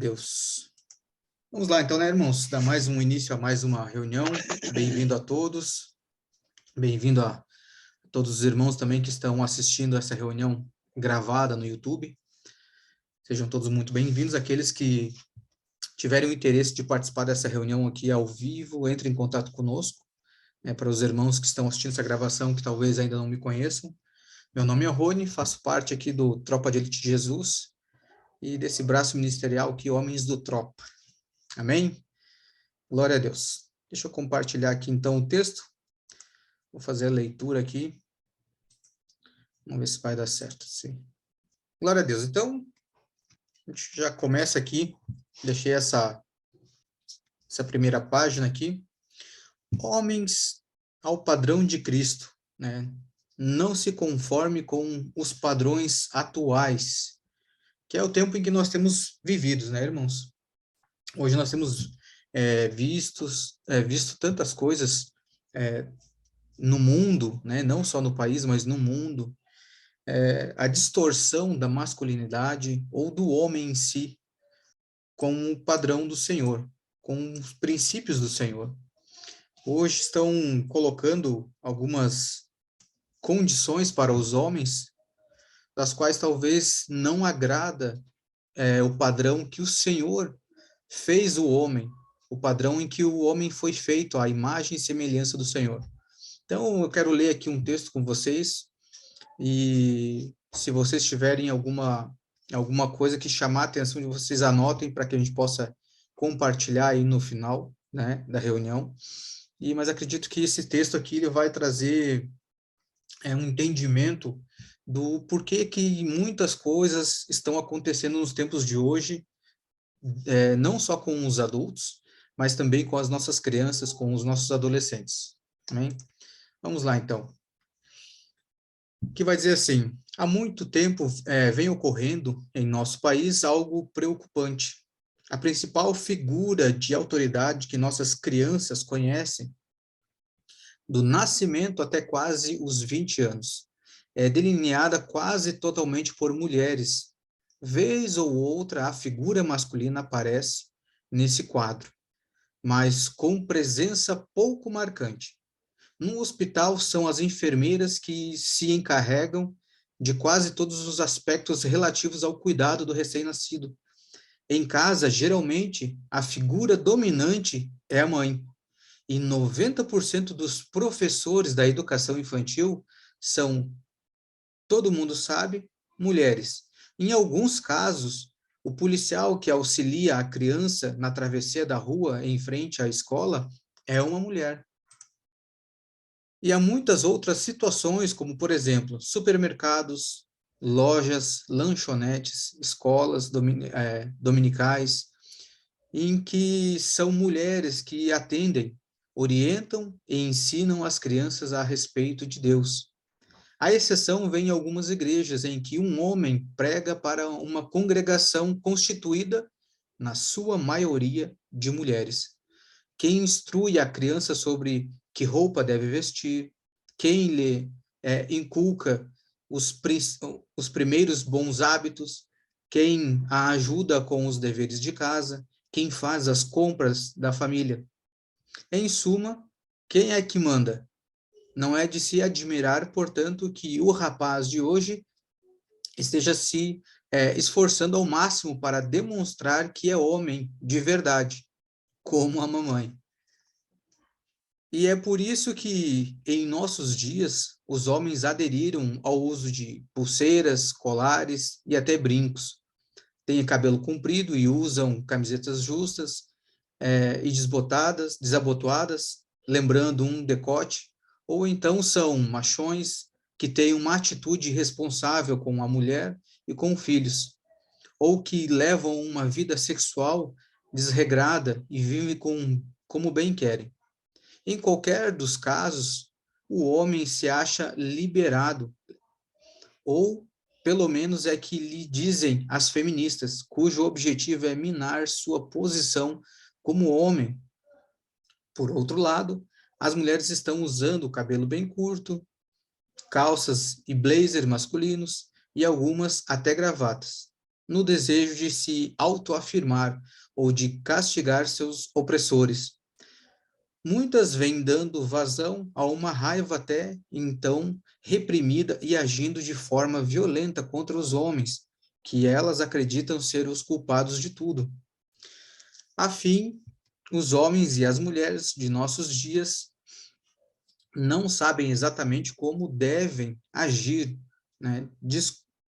Deus. Vamos lá, então, né, irmãos? Dar mais um início a mais uma reunião. Bem-vindo a todos. Bem-vindo a todos os irmãos também que estão assistindo essa reunião gravada no YouTube. Sejam todos muito bem-vindos. Aqueles que tiverem o interesse de participar dessa reunião aqui ao vivo, entre em contato conosco. Para os irmãos que estão assistindo essa gravação, que talvez ainda não me conheçam. Meu nome é Rony, faço parte aqui do Tropa de Elite de Jesus e desse braço ministerial aqui, Homens do Tropa. Amém? Glória a Deus. Deixa eu compartilhar aqui, então, o texto. Vou fazer a leitura aqui. Vamos ver se vai dar certo. Sim. Glória a Deus. Então, a gente já começa aqui. Deixei essa primeira página aqui. Homens ao padrão de Cristo, né? Não se conforme com os padrões atuais, que é o tempo em que nós temos vivido, né, irmãos? Hoje nós temos visto tantas coisas no mundo, né? Não só no país, mas no mundo, a distorção da masculinidade ou do homem em si com o padrão do Senhor, com os princípios do Senhor. Hoje estão colocando algumas condições para os homens, das quais talvez não agrada o padrão que o Senhor fez o homem, o padrão em que o homem foi feito, à imagem e semelhança do Senhor. Então, eu quero ler aqui um texto com vocês, e se vocês tiverem alguma coisa que chamar a atenção de vocês, anotem para que a gente possa compartilhar aí no final, né, da reunião. Mas acredito que esse texto aqui ele vai trazer um entendimento do porquê que muitas coisas estão acontecendo nos tempos de hoje, não só com os adultos, mas também com as nossas crianças, com os nossos adolescentes. Amém? Vamos lá, então. Que vai dizer assim: há muito tempo vem ocorrendo em nosso país algo preocupante. A principal figura de autoridade que nossas crianças conhecem, do nascimento até quase os 20 anos, é delineada quase totalmente por mulheres. Vez ou outra, a figura masculina aparece nesse quadro, mas com presença pouco marcante. No hospital, são as enfermeiras que se encarregam de quase todos os aspectos relativos ao cuidado do recém-nascido. Em casa, geralmente, a figura dominante é a mãe. E 90% dos professores da educação infantil são, todo mundo sabe, mulheres. Em alguns casos, o policial que auxilia a criança na travessia da rua em frente à escola é uma mulher. E há muitas outras situações, como, por exemplo, supermercados, lojas, lanchonetes, escolas dominicais, em que são mulheres que atendem, orientam e ensinam as crianças a respeito de Deus. A exceção vem em algumas igrejas em que um homem prega para uma congregação constituída, na sua maioria, de mulheres. Quem instrui a criança sobre que roupa deve vestir, quem lhe inculca os primeiros bons hábitos, quem a ajuda com os deveres de casa, quem faz as compras da família. Em suma, quem é que manda? Não é de se admirar, portanto, que o rapaz de hoje esteja se esforçando ao máximo para demonstrar que é homem de verdade, como a mamãe. E é por isso que, em nossos dias, os homens aderiram ao uso de pulseiras, colares e até brincos. Têm cabelo comprido e usam camisetas justas e desabotoadas, lembrando um decote, ou então são machões que têm uma atitude responsável com a mulher e com filhos, ou que levam uma vida sexual desregrada e vivem como bem querem. Em qualquer dos casos, o homem se acha liberado, ou pelo menos é que lhe dizem as feministas, cujo objetivo é minar sua posição como homem. Por outro lado, as mulheres estão usando o cabelo bem curto, calças e blazer masculinos, e algumas até gravatas. no desejo de se autoafirmar ou de castigar seus opressores. Muitas vêm dando vazão a uma raiva até então reprimida e agindo de forma violenta contra os homens, que elas acreditam ser os culpados de tudo. Afim, os homens e as mulheres de nossos dias não sabem exatamente como devem agir, né?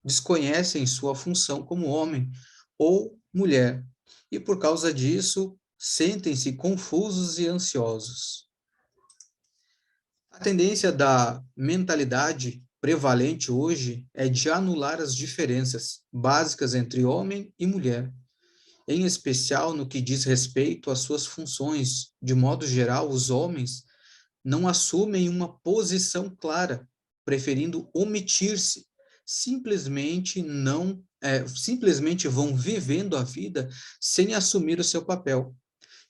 Desconhecem sua função como homem ou mulher, e por causa disso sentem-se confusos e ansiosos. A tendência da mentalidade prevalente hoje é de anular as diferenças básicas entre homem e mulher, em especial no que diz respeito às suas funções. De modo geral, os homens não assumem uma posição clara, preferindo omitir-se, simplesmente vão vivendo a vida sem assumir o seu papel.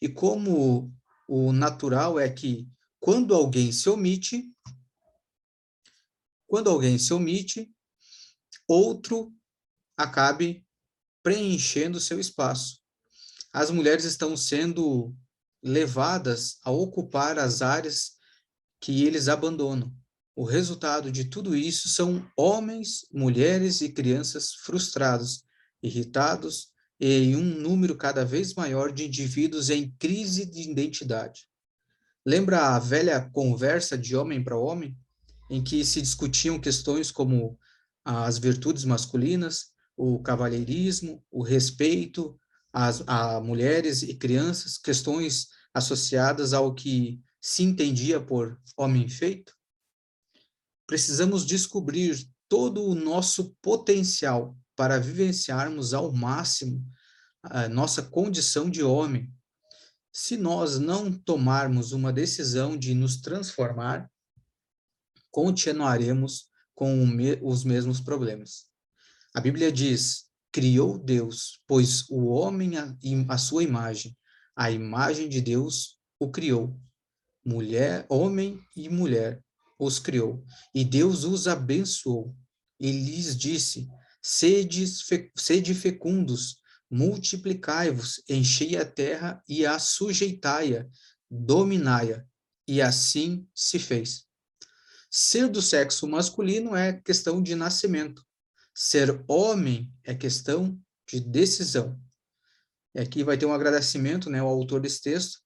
E como o natural é que quando alguém se omite, outro acabe preenchendo seu espaço. As mulheres estão sendo levadas a ocupar as áreas que eles abandonam. O resultado de tudo isso são homens, mulheres e crianças frustrados, irritados e um número cada vez maior de indivíduos em crise de identidade. Lembra a velha conversa de homem para homem, em que se discutiam questões como as virtudes masculinas, o cavalheirismo, o respeito a mulheres e crianças, questões associadas ao que se entendia por homem feito? Precisamos descobrir todo o nosso potencial para vivenciarmos ao máximo a nossa condição de homem. Se nós não tomarmos uma decisão de nos transformar, continuaremos com os mesmos problemas. A Bíblia diz: criou Deus, pois o homem a sua imagem, a imagem de Deus o criou. Mulher, homem e mulher os criou, e Deus os abençoou. E lhes disse: sede fecundos, multiplicai-vos, enchei a terra e a sujeitai-a, dominai-a. E assim se fez. Ser do sexo masculino é questão de nascimento. Ser homem é questão de decisão. E aqui vai ter um agradecimento, né, ao autor desse texto.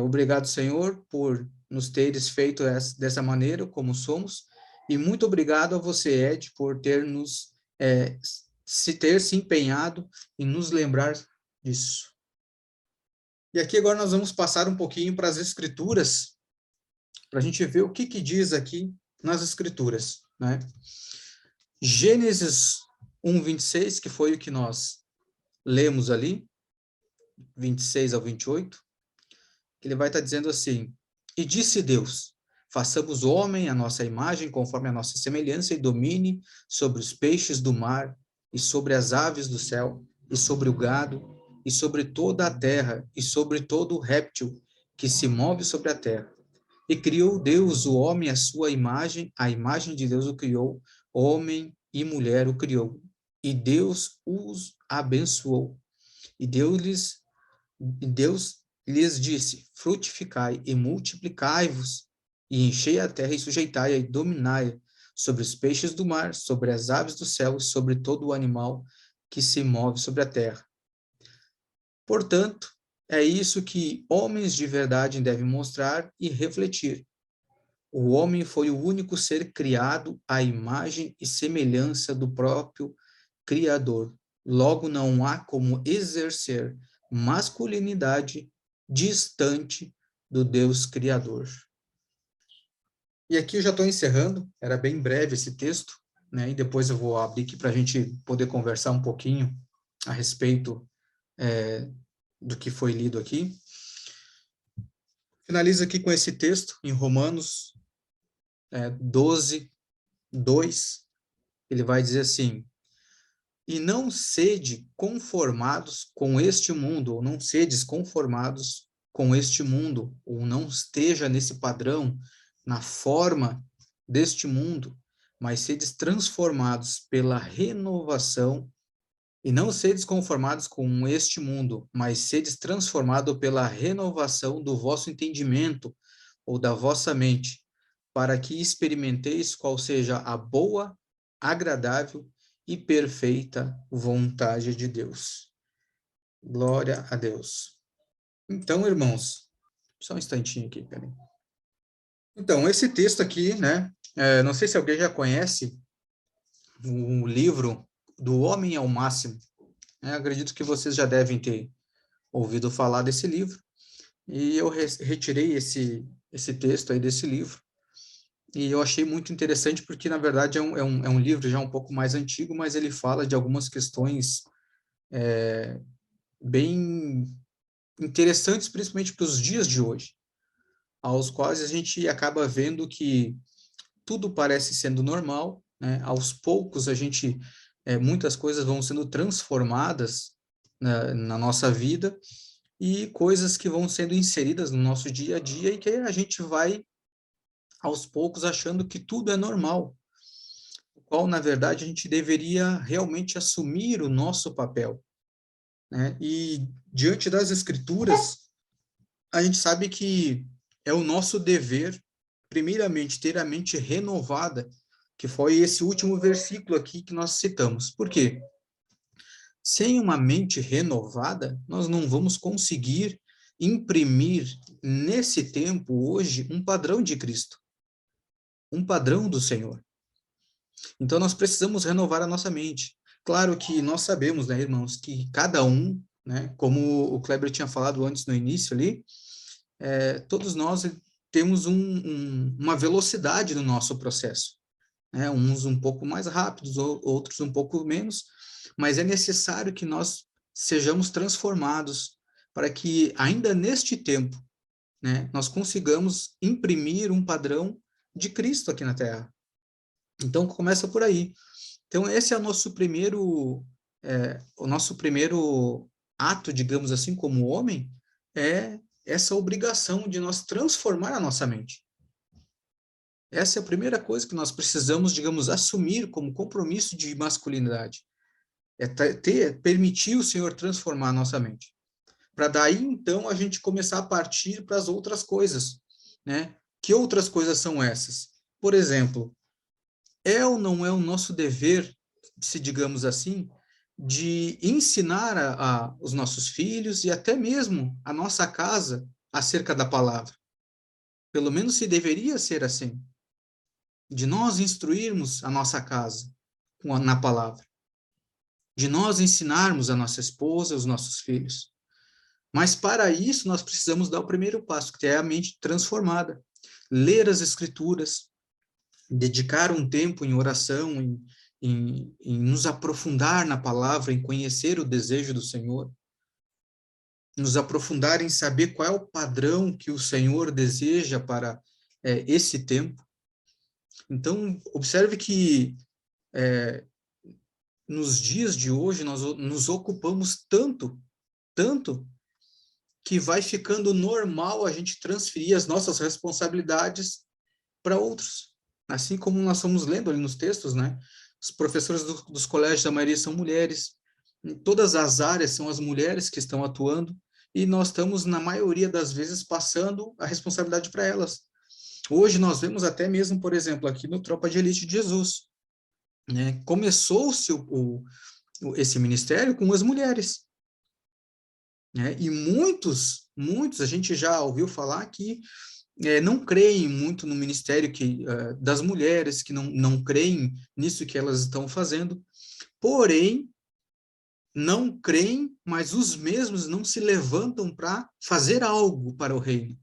Obrigado, Senhor, por nos teres feito dessa maneira como somos, e muito obrigado a você, Ed, por ter se empenhado em nos lembrar disso. E aqui agora nós vamos passar um pouquinho para as Escrituras, para a gente ver o que diz aqui nas Escrituras, né? Gênesis 1:26, que foi o que nós lemos ali, 26 ao 28, ele vai estar dizendo assim: e disse Deus, façamos o homem à nossa imagem, conforme a nossa semelhança, e domine sobre os peixes do mar, e sobre as aves do céu, e sobre o gado, e sobre toda a terra, e sobre todo o réptil que se move sobre a terra. E criou Deus o homem à sua imagem, a imagem de Deus o criou, homem e mulher o criou. E Deus os abençoou. E Deus lhes disse: frutificai e multiplicai-vos, e enchei a terra e sujeitai-a e dominai-a sobre os peixes do mar, sobre as aves do céu e sobre todo o animal que se move sobre a terra. Portanto, é isso que homens de verdade devem mostrar e refletir. O homem foi o único ser criado à imagem e semelhança do próprio Criador. Logo, não há como exercer masculinidade distante do Deus Criador. E aqui eu já estou encerrando, era bem breve esse texto, né? E depois eu vou abrir aqui para a gente poder conversar um pouquinho a respeito do que foi lido aqui. Finalizo aqui com esse texto em Romanos 12, 2. Ele vai dizer assim: e não sede conformados com este mundo, ou não sedes conformados com este mundo, ou não esteja nesse padrão, na forma deste mundo, mas sedes transformados pela renovação E não sedes conformados com este mundo, mas sedes transformado pela renovação do vosso entendimento ou da vossa mente, para que experimenteis qual seja a boa, agradável e perfeita vontade de Deus. Glória a Deus. Então, irmãos, só um instantinho aqui, peraí. Então, esse texto aqui, né? Não sei se alguém já conhece o livro Do Homem ao Máximo. Acredito que vocês já devem ter ouvido falar desse livro. E eu retirei esse texto aí desse livro. E eu achei muito interessante porque, na verdade, é um livro já um pouco mais antigo, mas ele fala de algumas questões bem interessantes, principalmente para os dias de hoje, aos quais a gente acaba vendo que tudo parece sendo normal, né? Aos poucos muitas coisas vão sendo transformadas na nossa vida e coisas que vão sendo inseridas no nosso dia a dia e que a gente vai aos poucos achando que tudo é normal, o qual na verdade a gente deveria realmente assumir o nosso papel, né? E diante das escrituras, a gente sabe que é o nosso dever, primeiramente, ter a mente renovada, que foi esse último versículo aqui que nós citamos. Por quê? Sem uma mente renovada, nós não vamos conseguir imprimir nesse tempo, hoje, um padrão de Cristo, um padrão do Senhor. Então, nós precisamos renovar a nossa mente. Claro que nós sabemos, né, irmãos, que cada um, né, como o Kleber tinha falado antes no início ali, todos nós temos uma velocidade no nosso processo, né? Uns um pouco mais rápidos, outros um pouco menos, mas é necessário que nós sejamos transformados para que ainda neste tempo, né, nós consigamos imprimir um padrão de Cristo aqui na Terra. Então começa por aí. Então esse é o nosso primeiro ato, digamos assim, como homem, é essa obrigação de nós transformar a nossa mente. Essa é a primeira coisa que nós precisamos, digamos, assumir como compromisso de masculinidade. Permitir o Senhor transformar a nossa mente. Para daí, então, a gente começar a partir para as outras coisas, né? Que outras coisas são essas? Por exemplo, é ou não é o nosso dever, se digamos assim, de ensinar os nossos filhos e até mesmo a nossa casa acerca da palavra? Pelo menos se deveria ser assim, de nós instruirmos a nossa casa na palavra, de nós ensinarmos a nossa esposa, os nossos filhos. Mas para isso nós precisamos dar o primeiro passo, que é a mente transformada. Ler as escrituras, dedicar um tempo em oração, em nos aprofundar na palavra, em conhecer o desejo do Senhor, nos aprofundar em saber qual é o padrão que o Senhor deseja para esse tempo. Então, observe que nos dias de hoje nós nos ocupamos tanto, que vai ficando normal a gente transferir as nossas responsabilidades para outros. Assim como nós estamos lendo ali nos textos, né? Os professores dos colégios, a maioria são mulheres, em todas as áreas são as mulheres que estão atuando, e nós estamos, na maioria das vezes, passando a responsabilidade para elas. Hoje nós vemos até mesmo, por exemplo, aqui no Tropa de Elite de Jesus, né? Começou-se esse ministério com as mulheres, né? E muitos, a gente já ouviu falar que não creem muito no ministério das mulheres, que não creem nisso que elas estão fazendo, porém, não creem, mas os mesmos não se levantam para fazer algo para o reino.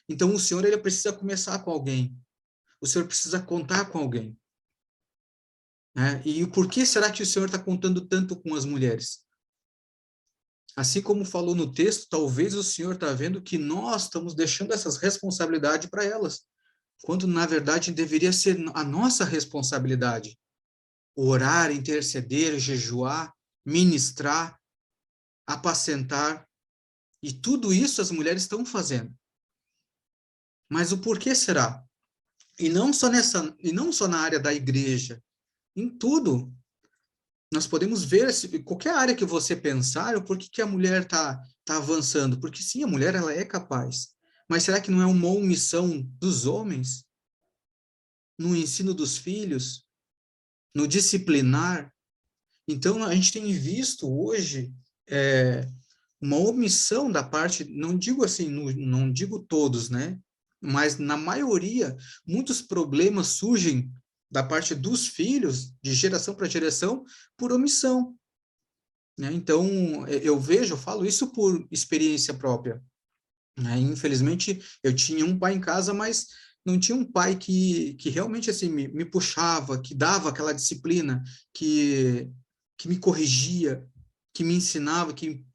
Então, o Senhor ele precisa começar com alguém, o Senhor precisa contar com alguém. Né? E por que será que o Senhor está contando tanto com as mulheres? Assim como falou no texto, talvez o Senhor está vendo que nós estamos deixando essas responsabilidades para elas, quando na verdade deveria ser a nossa responsabilidade. Orar, interceder, jejuar, ministrar, apacentar, e tudo isso as mulheres estão fazendo. Mas o porquê será? E não só na área da igreja, em tudo. Nós podemos ver qualquer área que você pensar, o porquê que a mulher tá avançando. Porque sim, a mulher ela é capaz. Mas será que não é uma omissão dos homens no ensino dos filhos, no disciplinar? Então, a gente tem visto hoje uma omissão da parte, não digo assim, não digo todos, né? Mas na maioria, muitos problemas surgem da parte dos filhos, de geração para geração, por omissão, né? Então, eu vejo, eu falo isso por experiência própria, né? Infelizmente, eu tinha um pai em casa, mas não tinha um pai que realmente assim me puxava, que dava aquela disciplina, que me corrigia, que me ensinava, que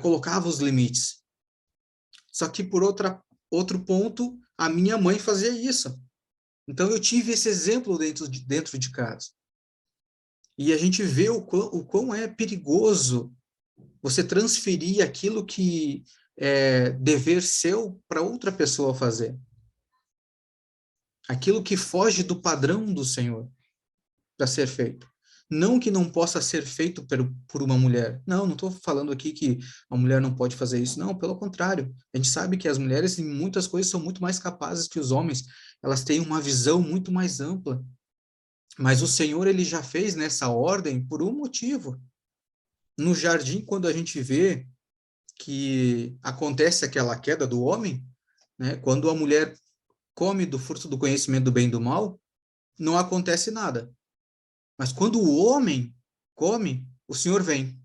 colocava os limites. Só que por outro ponto, a minha mãe fazia isso. Então eu tive esse exemplo dentro de casa. E a gente vê o quão é perigoso você transferir aquilo que é dever seu para outra pessoa fazer. Aquilo que foge do padrão do Senhor para ser feito. Não que não possa ser feito por uma mulher. Não estou falando aqui que a mulher não pode fazer isso. Não, pelo contrário. A gente sabe que as mulheres, em muitas coisas, são muito mais capazes que os homens. Elas têm uma visão muito mais ampla. Mas o Senhor, ele já fez nessa ordem por um motivo. No jardim, quando a gente vê que acontece aquela queda do homem, né? Quando a mulher come do fruto do conhecimento do bem e do mal, não acontece nada. Mas quando o homem come, o Senhor vem,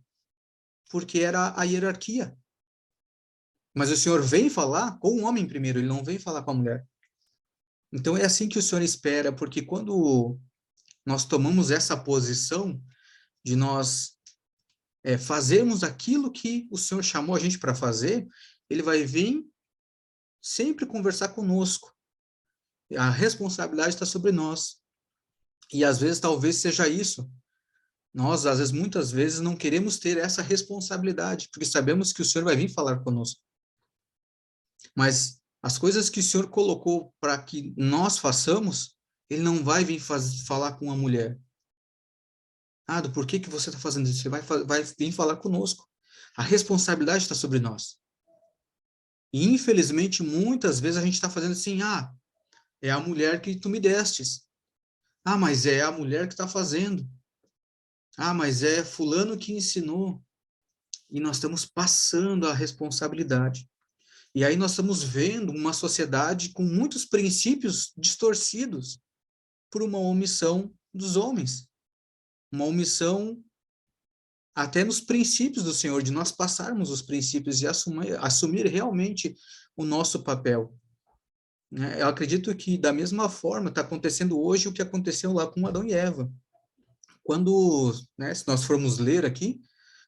porque era a hierarquia. Mas o Senhor vem falar com o homem primeiro, ele não vem falar com a mulher. Então é assim que o Senhor espera, porque quando nós tomamos essa posição de nós fazermos aquilo que o Senhor chamou a gente para fazer, ele vai vir sempre conversar conosco. A responsabilidade está sobre nós. E às vezes, talvez seja isso. Nós, às vezes, muitas vezes, não queremos ter essa responsabilidade, porque sabemos que o Senhor vai vir falar conosco. Mas as coisas que o Senhor colocou para que nós façamos, Ele não vai vir falar com a mulher. Ah, do porquê que você está fazendo isso? Ele vai vir falar conosco. A responsabilidade está sobre nós. E, infelizmente, muitas vezes a gente está fazendo assim, é a mulher que tu me destes. Ah, mas é a mulher que está fazendo. Ah, mas é fulano que ensinou. E nós estamos passando a responsabilidade. E aí nós estamos vendo uma sociedade com muitos princípios distorcidos por uma omissão dos homens. Uma omissão até nos princípios do Senhor, de nós passarmos os princípios e assumir realmente o nosso papel. Eu acredito que, da mesma forma, está acontecendo hoje o que aconteceu lá com Adão e Eva. Quando, né, se nós formos ler aqui,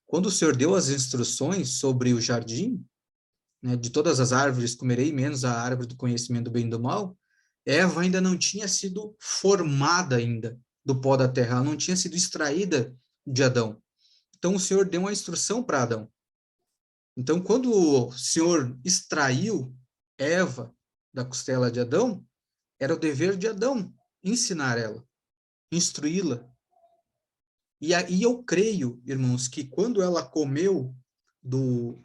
quando o Senhor deu as instruções sobre o jardim, né, de todas as árvores comerei, menos a árvore do conhecimento do bem e do mal, Eva ainda não tinha sido formada ainda do pó da terra, ela não tinha sido extraída de Adão. Então o Senhor deu uma instrução para Adão. Então quando o Senhor extraiu Eva da costela de Adão, era o dever de Adão ensinar ela, instruí-la. E aí eu creio, irmãos, que quando ela comeu do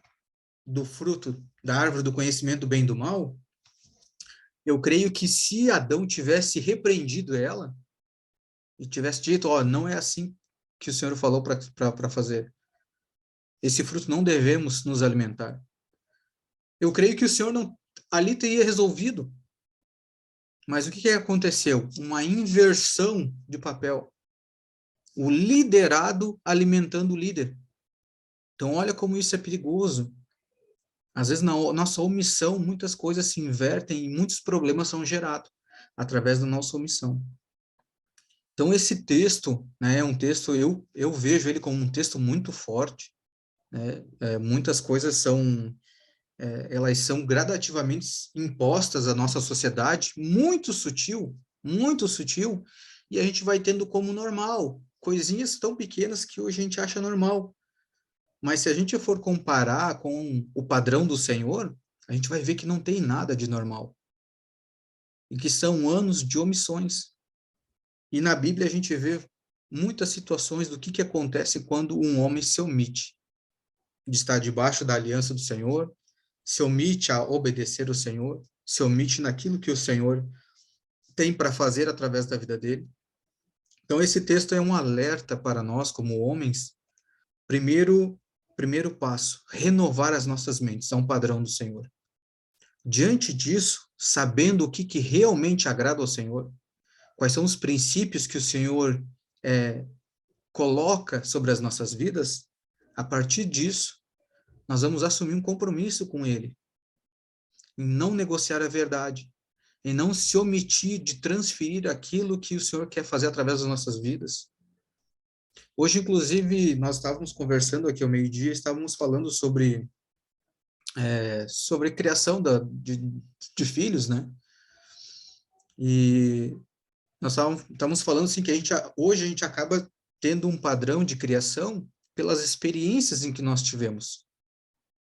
fruto da árvore do conhecimento do bem e do mal, eu creio que se Adão tivesse repreendido ela e tivesse dito, não é assim que o Senhor falou para fazer. Esse fruto não devemos nos alimentar. Eu creio que o Senhor não ali teria resolvido. Mas o que aconteceu? Uma inversão de papel. O liderado alimentando o líder. Então, olha como isso é perigoso. Às vezes, na nossa omissão, muitas coisas se invertem e muitos problemas são gerados através da nossa omissão. Então, esse texto, né, é um texto, eu vejo ele como um texto muito forte, né? Muitas coisas elas são gradativamente impostas à nossa sociedade, muito sutil, e a gente vai tendo como normal, coisinhas tão pequenas que hoje a gente acha normal. Mas se a gente for comparar com o padrão do Senhor, a gente vai ver que não tem nada de normal. E que são anos de omissões. E na Bíblia a gente vê muitas situações do que acontece quando um homem se omite de estar debaixo da aliança do Senhor, se omite a obedecer o Senhor, se omite naquilo que o Senhor tem para fazer através da vida dele. Então, esse texto é um alerta para nós, como homens. Primeiro passo, renovar as nossas mentes a um padrão do Senhor. Diante disso, sabendo o que realmente agrada ao Senhor, quais são os princípios que o Senhor coloca sobre as nossas vidas, a partir disso, nós vamos assumir um compromisso com Ele, em não negociar a verdade, em não se omitir de transferir aquilo que o Senhor quer fazer através das nossas vidas. Hoje, inclusive, nós estávamos conversando aqui ao meio-dia, estávamos falando sobre criação de filhos, né? E nós estávamos falando assim que hoje a gente acaba tendo um padrão de criação pelas experiências em que nós tivemos.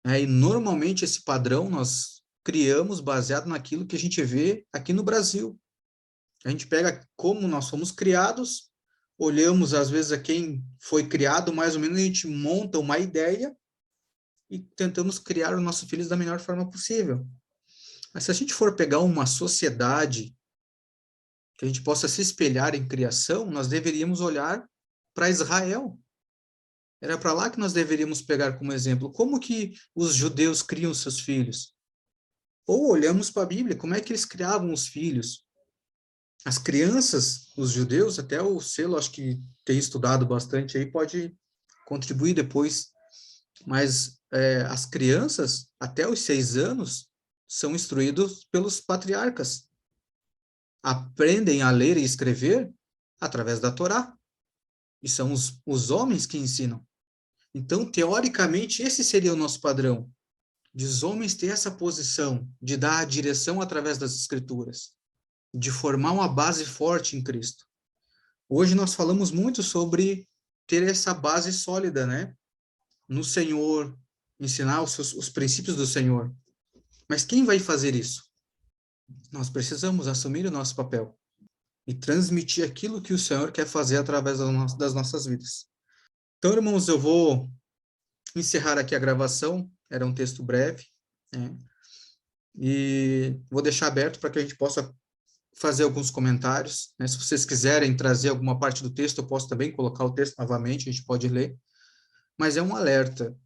E normalmente esse padrão nós criamos baseado naquilo que a gente vê aqui no Brasil. A gente pega como nós fomos criados, olhamos às vezes a quem foi criado, mais ou menos a gente monta uma ideia e tentamos criar os nossos filhos da melhor forma possível. Mas se a gente for pegar uma sociedade que a gente possa se espelhar em criação, nós deveríamos olhar para Israel. Era para lá que nós deveríamos pegar como exemplo. Como que os judeus criam seus filhos? Ou olhamos para a Bíblia, como é que eles criavam os filhos? As crianças, os judeus, até o Selo, acho que tem estudado bastante aí, pode contribuir depois, mas as crianças, até os 6 anos, são instruídos pelos patriarcas. Aprendem a ler e escrever através da Torá. E são os homens que ensinam. Então, teoricamente, esse seria o nosso padrão, de os homens ter essa posição, de dar a direção através das Escrituras, de formar uma base forte em Cristo. Hoje nós falamos muito sobre ter essa base sólida, né? No Senhor, ensinar os princípios do Senhor. Mas quem vai fazer isso? Nós precisamos assumir o nosso papel e transmitir aquilo que o Senhor quer fazer através das nossas vidas. Então, irmãos, eu vou encerrar aqui a gravação. Era um texto breve, né? E vou deixar aberto para que a gente possa fazer alguns comentários, né? Se vocês quiserem trazer alguma parte do texto, eu posso também colocar o texto novamente, a gente pode ler. Mas é um alerta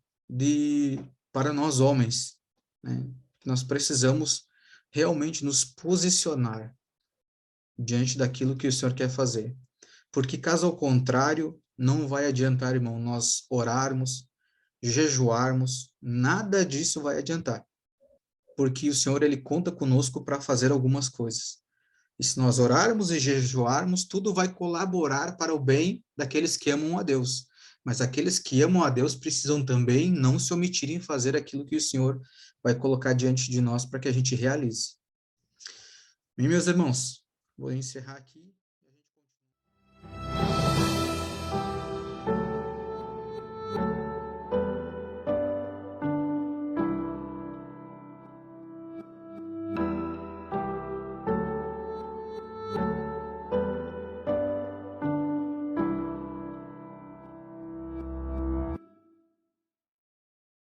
para nós homens, né? Nós precisamos realmente nos posicionar diante daquilo que o Senhor quer fazer. Porque caso ao contrário, não vai adiantar, irmão, nós orarmos, jejuarmos, nada disso vai adiantar. Porque o Senhor, ele conta conosco para fazer algumas coisas. E se nós orarmos e jejuarmos, tudo vai colaborar para o bem daqueles que amam a Deus. Mas aqueles que amam a Deus precisam também não se omitirem em fazer aquilo que o Senhor vai colocar diante de nós para que a gente realize. Bem, meus irmãos, vou encerrar aqui.